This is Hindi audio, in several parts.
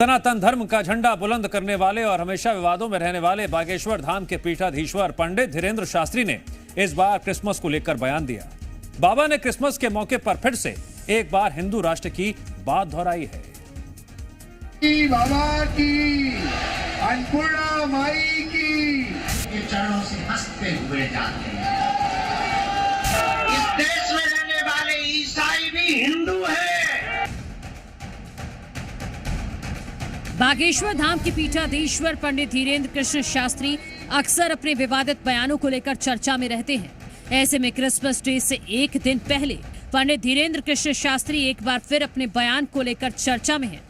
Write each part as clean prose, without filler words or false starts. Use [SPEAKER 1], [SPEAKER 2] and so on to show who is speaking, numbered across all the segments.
[SPEAKER 1] सनातन धर्म का झंडा बुलंद करने वाले और हमेशा विवादों में रहने वाले बागेश्वर धाम के पीठाधीश्वर पंडित धीरेन्द्र शास्त्री ने इस बार क्रिसमस को लेकर बयान दिया। बाबा ने क्रिसमस के मौके पर फिर से एक बार हिंदू राष्ट्र की बात दोहराई है।
[SPEAKER 2] बाबा की अन्नपूर्णा माई की
[SPEAKER 3] चरणों से हंसते हुए जाते हैं। इस देश में रहने वाले ईसाई भी हिंदू हैं।
[SPEAKER 4] बागेश्वर धाम के पीठाधीश्वर पंडित धीरेन्द्र कृष्ण शास्त्री अक्सर अपने विवादित बयानों को लेकर चर्चा में रहते हैं। ऐसे में क्रिसमस डे से एक दिन पहले पंडित धीरेन्द्र कृष्ण शास्त्री एक बार फिर अपने बयान को लेकर चर्चा में हैं।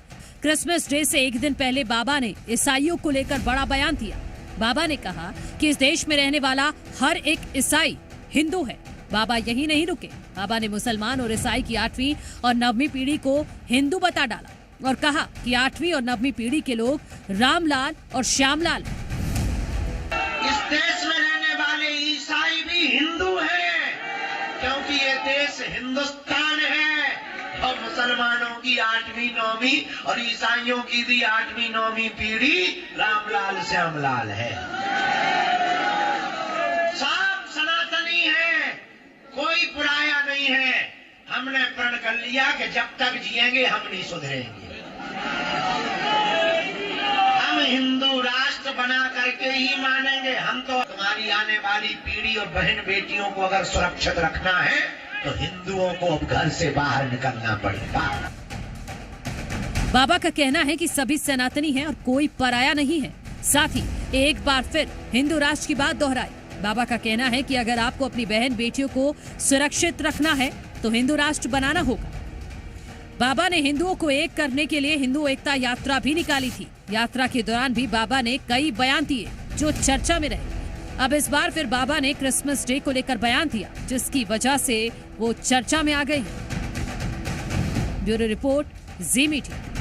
[SPEAKER 4] क्रिसमस डे से एक दिन पहले बाबा ने ईसाइयों को लेकर बड़ा बयान दिया। बाबा ने कहा कि इस देश में रहने वाला हर एक ईसाई हिंदू है। बाबा यही नहीं रुके। बाबा ने मुसलमान और ईसाई की 8वीं और 9वीं पीढ़ी को हिंदू बता डाला और कहा कि 8वीं और 9वीं पीढ़ी के लोग रामलाल और श्यामलाल।
[SPEAKER 3] इस देश में रहने वाले ईसाई भी हिंदू हैं, क्योंकि ये देश हिंदुस्तान है और मुसलमानों की 8वीं 9वीं और ईसाइयों की भी 8वीं 9वीं पीढ़ी रामलाल श्यामलाल है। सब सनातनी है, कोई पराया नहीं है। हमने प्रण कर लिया कि जब तक जिएंगे हम नहीं सुधरेंगे। हम हिंदू राष्ट्र बना करके ही मानेंगे। हम तो तुम्हारी आने वाली पीढ़ी और बहन बेटियों को अगर सुरक्षित रखना है तो हिंदुओं को अब घर से बाहर निकलना पड़ेगा।
[SPEAKER 4] बाबा का कहना है कि सभी सनातनी हैं और कोई पराया नहीं है। साथ ही एक बार फिर हिंदू राष्ट्र की बात दोहराई। बाबा का कहना है कि अगर आपको अपनी बहन बेटियों को सुरक्षित रखना है तो हिंदू राष्ट्र बनाना होगा। बाबा ने हिंदुओं को एक करने के लिए हिंदू एकता यात्रा भी निकाली थी। यात्रा के दौरान भी बाबा ने कई बयान दिए जो चर्चा में रहे। अब इस बार फिर बाबा ने क्रिसमस डे को लेकर बयान दिया, जिसकी वजह से वो चर्चा में आ गई। ब्यूरो रिपोर्ट, जी मीडिया।